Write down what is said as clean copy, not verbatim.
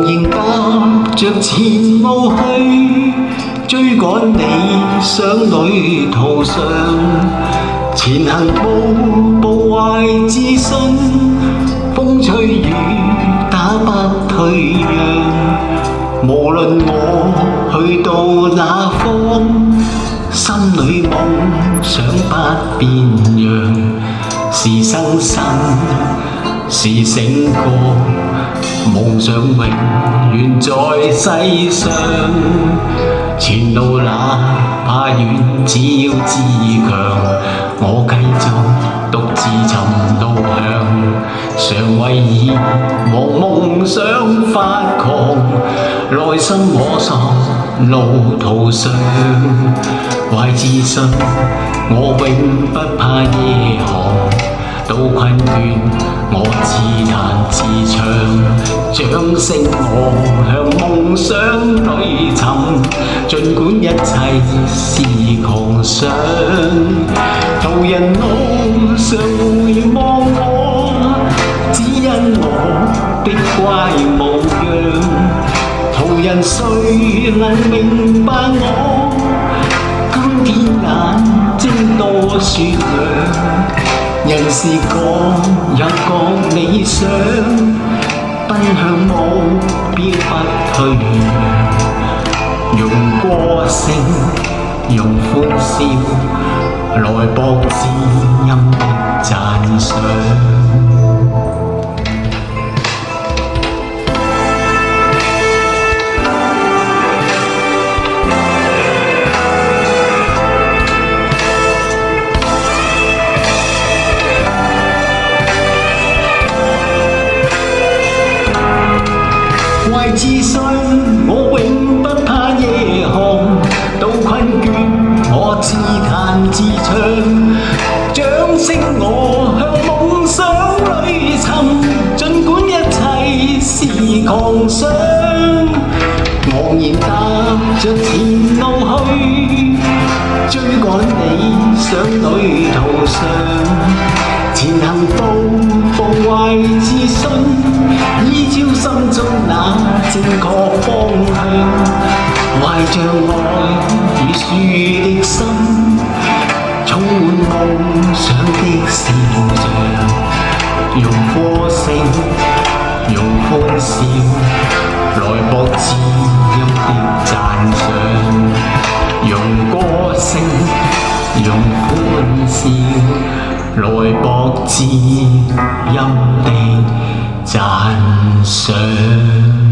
然踏着前路去，追趕理想旅途上，前行步步懷自信，風吹雨打不退讓。無論我去到哪方，心裏夢想不變樣，是生生是醒覺，夢想永遠在世上。前路哪怕遠，只要自強，我繼續獨自尋路向，常為已忘夢想發狂，內心摸索路途上，懷自信我永不怕夜航，到困倦我自彈自唱，掌聲我向夢想裏尋，儘管一切是狂想。途人路上回望我，只因我的乖模樣。途人誰能明白我？今天眼睛多雪亮。人是各有各理想，奔向目標不退讓。用歌聲，用歡笑，來博知音的讚賞。懷自信我永不怕夜航，到困倦我自彈自唱，掌聲我向夢想裏尋，儘管一切是狂想。昂然踏着前路去，追趕理想旅途上，前行步步懷自信，依照心中那正確方向，懷着愛與樹的心，充滿夢想的笑像，用歌聲，用歡笑，來博知音的讚賞。用歌聲，用歡笑，來博知音的讚賞。